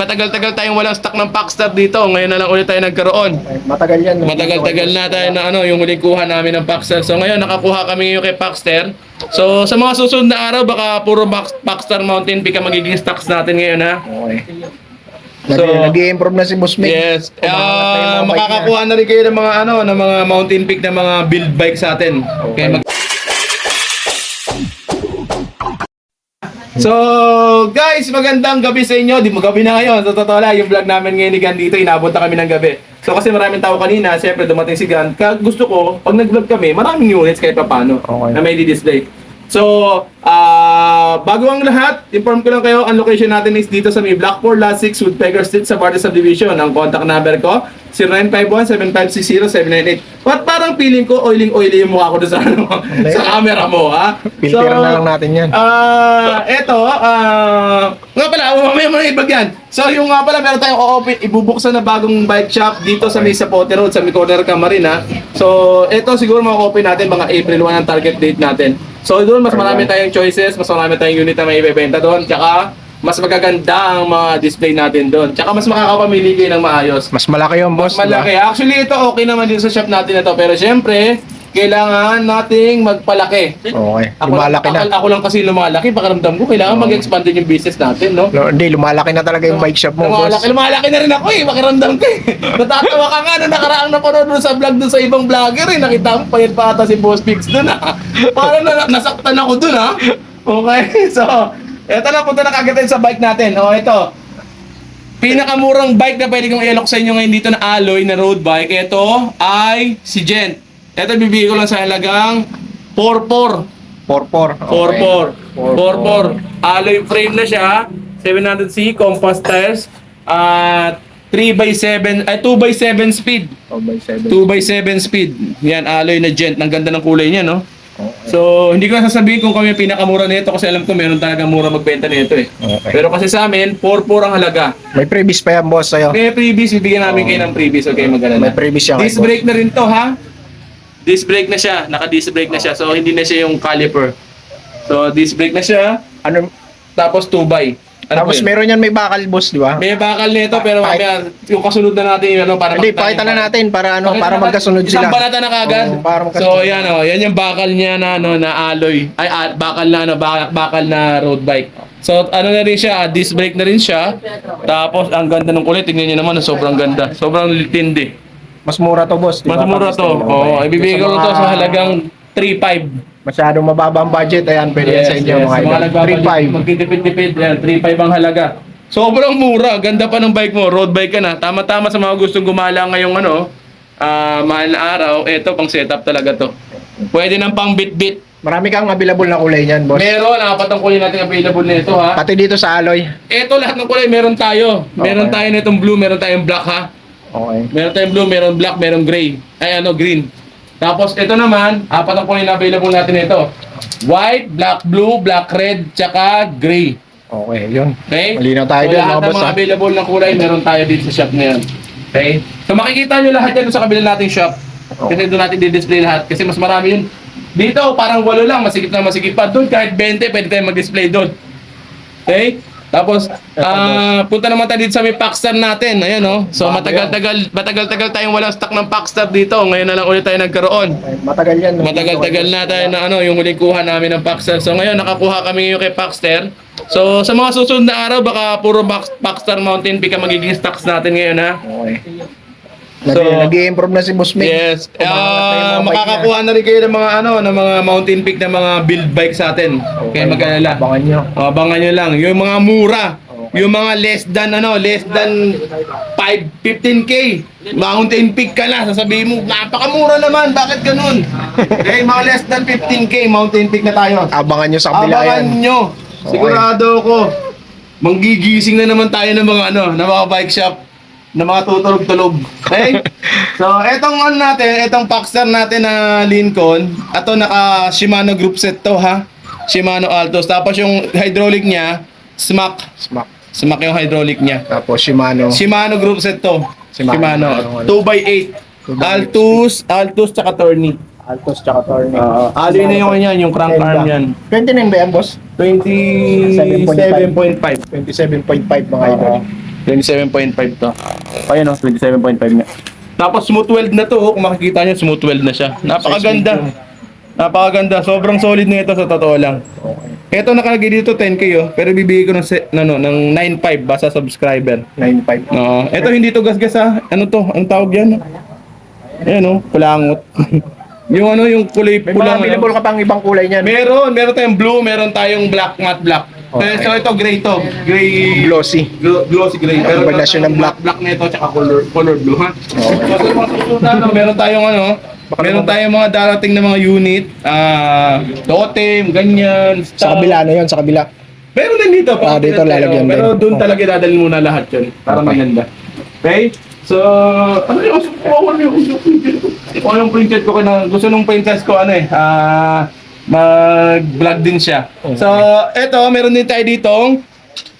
matagal-tagal tayong walang stock ng Packstar dito. Ngayon na lang ulit tayo nagkaroon. Matagal yan. Matagal-tagal na tayo na yung huling kuha namin ng Packstar. So ngayon nakakuha kami ngayon kay Packstar. So sa mga susunod na araw baka puro Packstar Mountain Peak ang magiging stocks natin ngayon ha. Okay. So, nag-i-improve na si Boss Mick. Yes. Kumakangat na yung mga bike Makakakuha na rin kayo ng mga ng mga Mountain Peak na mga build bike sa atin. Okay. So, guys, magandang gabi sa inyo. Di mo gabi na ngayon. Sa totoo lang, yung vlog namin ngayon ni Gan dito, inabot na kami ng gabi. So, kasi maraming tao kanina, siyempre dumating si Gan. Kaya gusto ko, pag nag-vlog kami, maraming units kahit pa paano na may di-display. So, bago ang lahat, inform ko lang kayo, ang location natin is dito sa may Blackpool, Lot 6, Woodpecker Street sa Barrio Subdivision. Ang contact number ko, 0951-7560-798. What parang feeling ko, oiling-oily yung mukha ko doon sa, sa camera mo, ha? Filter na lang natin yan. Nga pala, mamaya mo na ibag yan. So, yung nga pala, meron tayong o-open, ibubuksan na bagong bike shop dito sa may Sapote Road, sa may corner Camarin, ha? So, ito siguro ma-open natin, mga April 1 ang target date natin. So, doon, mas marami tayong choices, mas marami tayong unit na may ibebenta doon, tsaka mas magaganda ang mga display natin doon. Tsaka mas makakapamili kayo ng maayos. Mas malaki yung boss. Malaki. Actually, ito okay naman din sa shop natin na to. Pero syempre, kailangan nating magpalaki. Okay. Lumalaki na. Ako lang kasi lumalaki. Pakiramdam ko, kailangan mag-expand din yung business natin, no? Hindi, lumalaki na talaga yung bike shop mo, boss. Lumalaki na rin ako eh. Pakiramdam ko eh. Natatawa ka nga nung nakaraang napanood mo sa vlog dun sa ibang vlogger eh. Nakita mo, payat pa ata si Boss Pix dun ah. Parang nasaktan ako dun ah. Okay, so, eto na, punta na kagad tayo sa bike natin. O, ito. Pinakamurang bike na pwede kong i-alok sa inyo ngayon dito na alloy na road bike. Ito ay si Gent. Ito bibigay ko lang sa halagang 4-4. 4-4. 4-4. Alloy frame na siya. 700C, compass tires. 3x7, ay 2x7 speed. 2x7 speed. Yan, alloy na Gent. Ang ganda ng kulay niya, no? Okay. So, hindi ko sasabihin kung kami pinakamura nito kasi alam ko meron talaga mura magbenta nito eh. Okay. Pero kasi sa amin, 4-4 ang halaga. May previous pa yan, boss, sa'yo. May previous, bibigyan namin kayo ng previous. Okay, maganda. May previous yan. Disc brake na rin to, ha? Disc brake na siya. Naka-disc brake na siya. So, hindi na siya yung caliper. So, disc brake na siya. Ano? Tapos 2x. Tapos meron yan may bakal, boss, di ba? May bakal nito pero mamaya yung kasunod na natin yung para hindi, pakita na natin para magkasunod sila. Isang balata na kagad. So yan yan yung bakal niya na na alloy. Ay bakal na bakal na road bike. So ano na rin siya, disc brake na rin siya. Tapos ang ganda ng kulay, tingnan niyo naman, sobrang ganda. Sobrang tindi. Mas mura to, boss, di ba? Mas mura to. Oo, ibibigay ko to sa halagang 3.5. Masyadong mababa ang budget, ayan, pwede yan sa inyo, mga idol. 3.5. Magtitipid-tipid, yan, 3.5 ang halaga. Sobrang mura, ganda pa ng bike mo, road bike ka na. Tama-tama sa mga gustong gumala ngayong mahal na araw, eto pang setup talaga to. Pwede nang pang bit-bit. Marami kang available na kulay niyan, boss. Meron, apat ang kulay natin available nito ha. Pati dito sa alloy. Eto lahat ng kulay meron tayo. Meron tayo nitong blue, meron tayong black ha. Okay. Meron tayong blue, meron black, meron gray. Ay green. Tapos ito naman, apat ang kulay na available natin ito. White, black, blue, black, red, tsaka gray. Okay, yun. Okay? Malinaw tayo So, dun, lahat mga ng boss, mga available na kulay, meron tayo dito sa shop na yan. Okay? So makikita nyo lahat yan sa kabila nating shop. Kasi doon natin di-display lahat. Kasi mas marami yun. Dito, parang 8 lang. Masikip na masikip pa. Doon, kahit 20, pwede tayo mag-display doon. Okay? Tapos, punta naman tayo dito sa may Packstar natin. Ayan, no? So, matagal-tagal tayong walang stock ng Packstar dito. Ngayon na lang ulit tayo nagkaroon. Matagal yan. Matagal-tagal na tayo na yung huling kuha namin ng Packstar. So, ngayon, nakakuha kami ngayon kay Packstar. So, sa mga susunod na araw, baka puro Packstar Mountain Peak ang magiging stocks natin ngayon, ha? Okay. So, nag-i-improve na si Boss Mick. Yes. Makakakuha na rin kayo ng mga ng mga Mountain Peak na mga build bike sa atin. Okay, mag-alala. Abangan nyo. Abangan nyo lang. Yung mga mura. Yung mga less than 15K. Mountain Peak ka na. Sasabihin mo, napakamura naman. Bakit ganun? Okay, mga less than 15K. Mountain Peak na tayo. Abangan nyo sa kabila yan. Abangan nyo. Sigurado ko. Manggigising na naman tayo ng mga ng mga bike shop na mga tutulog-tulog. Okay? So, etong etong Packstar natin na Lincoln, ito naka Shimano group set to ha. Shimano Altos. Tapos yung hydraulic niya, Smack yung hydraulic niya. Tapos Shimano group set to. Shimano 2x8. Altus tsaka Tourney. Alloy na yung crank arm yan. 29 ba yan, boss? 27.5. 27.5 mga idol. 27.5 to. Ayun, 27.5 nga. Tapos smooth weld na to, kung makikita nyo, smooth weld na siya. Napakaganda. Napakaganda. Sobrang solid na ito sa totoo lang. Ito nakalagay dito 10k pero bibigay ko ng ng 9.5 basta subscriber. 9.5. Oo. Ito hindi to gasgas ha. Ano to? Ang tawag yan? Ayan kulangot. yung yung kulay May mga pulang. available ka pang ibang kulay niyan. Meron tayong blue, meron tayong black, matte black. Okay. So ito gray to. Gray Glossy. glossy gray. Combination ng black. Black nito tsaka color blue ha. So sa mga susunod na meron tayong meron tayong mga darating na mga unit, totem, ganyan, Sa kabila na yun, sa kabila. Meron din dito pa. Dito lalagyan pero din. doon talaga dadalhin muna lahat 'yun para maganda. Okay? So, ano yung yung princess ko gusto nung princess ko mag-vlog din siya. So, eto meron din tayo ditong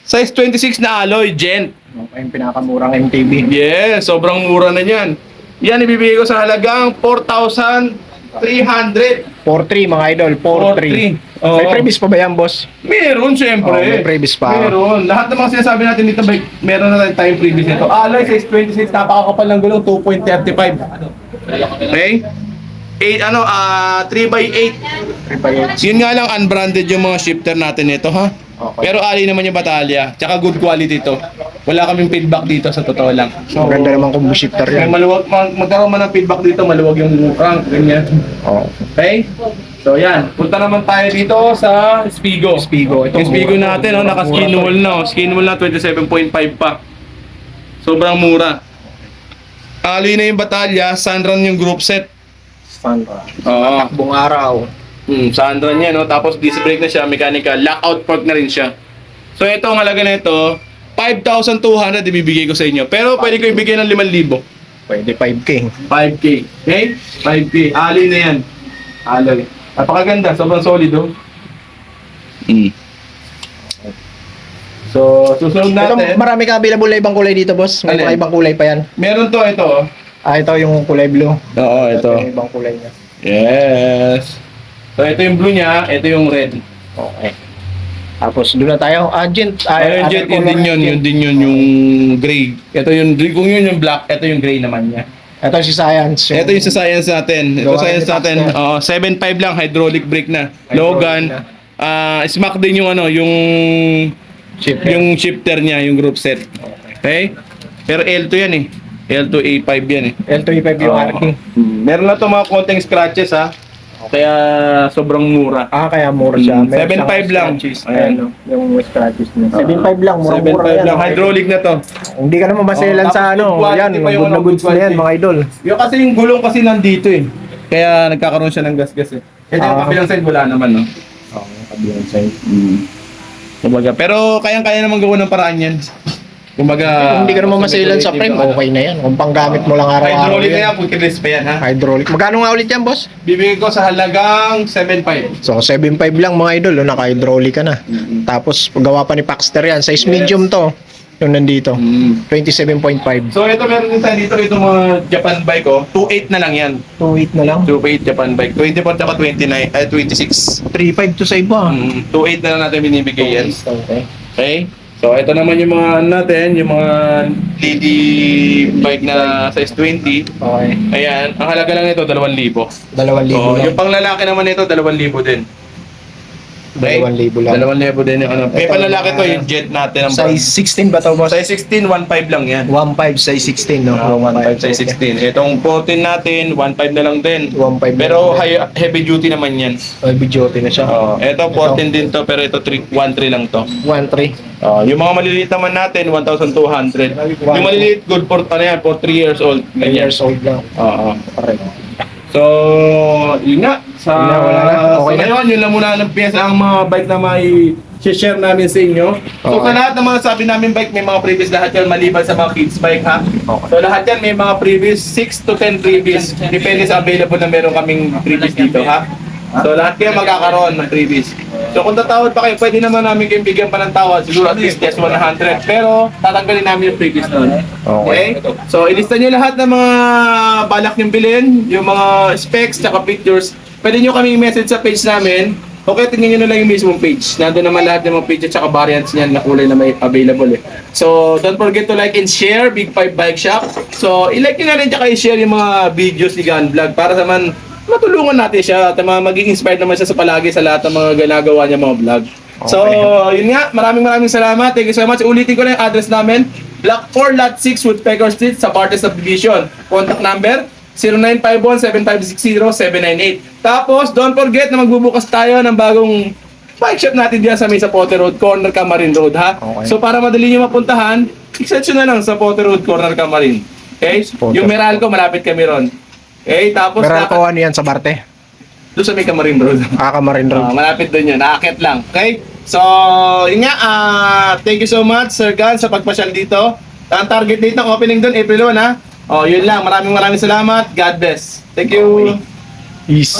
size 26 na alloy gent. Okay, yung pinakamurang MTB. Yes, sobrang mura na niyan. Yan ibibigay ko sa halagang 4,300. 4.3 mga idol, 4.3. 4.3. Oo. May previous pa ba yan, boss? Meron syempre. May previous pa. Meron. Lahat ng mga sinasabi natin dito, meron na tayong previous nito. Alloy size 26, napakakapal ng gulong, 2.35. Okay? 3x8. 3.8. Yun nga lang, unbranded yung mga shifter natin nito, ha? Okay. Pero ali naman yung Batalya. Tsaka good quality to. Wala kaming feedback dito sa totoo lang. So, ganda naman kung shifter yan. Magkaroon man ng feedback dito, maluwag yung crank, ganyan. Oh. Okay? So yan, punta naman tayo dito sa Spigo. Spigo. Yung Spigo natin, naka-skin wall na. Skin wall na, 27.5 pa. Sobrang mura. Alloy na yung Batalya, Sunrun yung group set. Sandra. Oo. Takbong araw. Sunrun yan, tapos disc brake na siya, mechanical, lockout fork na rin siya. So ito ang halaga na ito, 5,200 ibibigay ko sa inyo. Pero pwede ko ibigay ng 5,000. Pwede 5K. 5K. Okay? 5K. Alloy na yan. Alloy. Napakaganda, sobrang solid So, susunod natin. Marami ka available na ibang kulay dito, boss. May Alin? mga ibang kulay pa yan. Meron to, ito. Ito yung kulay blue. Oo, ito. Yung ibang kulay niya. Yes. So, ito yung blue niya, ito yung red. Okay. Tapos doon na tayo. Agent. Ayun, jet, yun din yun, yung gray. Ito yung, kung yun yung black, ito yung gray naman niya. Ito si Science. Ito yung sa science natin. Ito Gawa science ni natin. 7.5 lang, hydraulic brake na. Logan. Smack din yung yung shifter niya, yung group set. Okay? Pero L2 yan eh. L2 A5 yan eh. L25 yung arking. Meron na to mga konting scratches ha. Kaya sobrang mura. Kaya mura siya. 7.5 lang. Ayan, no? Yung scratches niya. 7.5 lang, mura-mura 7.5 yan. lang. Hydraulic na to. Hindi ka naman maselan sa tapos good quality yan, pa yung good na goods na yan, quality. mga idol. Yung kasi yung gulong kasi nandito eh. Kaya nagkakaroon siya ng gas-gas eh. Ito yung kabilang side wala naman no. Kabilang side. Kumbaga, pero kayang-kaya naman gawa ng paraan yan. Kumbaga, Hindi ka naman maselan sa frame, okay na yan. Kung panggamit mo lang araw-araw hydraulic na yan, yan. pagkilis pa yan ha. Hydraulic. Magkano nga ulit yan, boss? Bibigay ko sa halagang 7.5. So, 7.5 lang mga idol, naka-hydraulic ka na. Tapos, gawa pa ni Paxter yan. Size medium to. Yung nandito. 27.5. So ito meron din tayo dito, itong mga Japan bike 2.8 na lang yan. 2.8 na lang. 2.8 Japan bike. 24 tsaka 26. 3.5 to sa iba. 2.8 na lang natin binibigay yan. Okay. Okay? So ito naman yung mga natin, yung mga lady bike na size 20. Okay. Ayan, ang halaga lang nito 2,000. 2,000 Oh, lang. yung panglalaki naman nito 2,000 din. Okay? 2,000 lang. 2,000 din yung ano. May panlalaki to, yung jet natin ang Size 16 ba to, boss? size 16, 1.5 lang yan. 1.5 size 16, no? 1.5 size 16. Itong 14 natin, 1.5 na lang din. 1.5 Pero heavy duty naman yan. BJOT na siya. Ito 14 din to, pero ito 1.3 lang to. 1.3. Yung mga maliliit naman natin, 1,200. Yung maliliit, good for 3 years old. 3 Ganyan. years old lang. Oo. So, yun nga. Yun na, wala na. Okay so na. ngayon, yun lang muna ang pyesa ang mga bike na may share namin sa inyo. So, Okay. sa lahat ng mga sabi namin bike, may mga previous lahat yan maliban sa mga kids bike ha. Okay. So, lahat yan may mga previous, 6 to 10 previous. Depende sa available na meron kaming previous dito ha. So, lahat kayo magkakaroon ng previous. So, kung tatawad pa kayo, pwede naman namin kayong bigyan pa ng tawad. Siguro at least just 100. Pero, tatanggalin namin yung previous nun. Okay? So, ilista nyo lahat ng mga balak niyong bilhin, yung mga specs, tsaka pictures. Pwede nyo kami message sa page namin. Okay, tingnan nyo na lang yung mismong page. Nandun naman lahat ng mga page at saka variants niyan na kulay na may available eh. So, don't forget to like and share Big 5 Bike Shop. So, i-like nyo na rin tsaka i-share yung mga videos ni Gun Vlog para naman matulungan natin siya at maging inspired naman siya sa palagi sa lahat ng mga ginagawa niya mga vlog. So, yun nga, maraming salamat. Thank you so much. Ulitin ko na yung address namin. Block 4, Lot 6, Woodpecker Street sa Bartes Subdivision. Contact number 0951-7560-798. Tapos, don't forget na magbubukas tayo ng bagong bike shop natin diyan sa may sa Potter Road, corner Camarin Road, ha? Okay. So, para madali nyo mapuntahan, i-search nyo na lang sa Potter Road, corner Camarin. Okay? Potter. Yung Meralco, malapit kami ron. Okay? Tapos, Meralco ano yan sa Barte? doon sa may Camarin Road. Kamarin Road. Malapit doon yun, naakit lang. Okay? So, yun nga, thank you so much, Sir Gan, sa pagpasyal dito. Ang target date ng opening doon, April 1, ha? Yun lang. Maraming salamat. God bless. Thank you. Peace.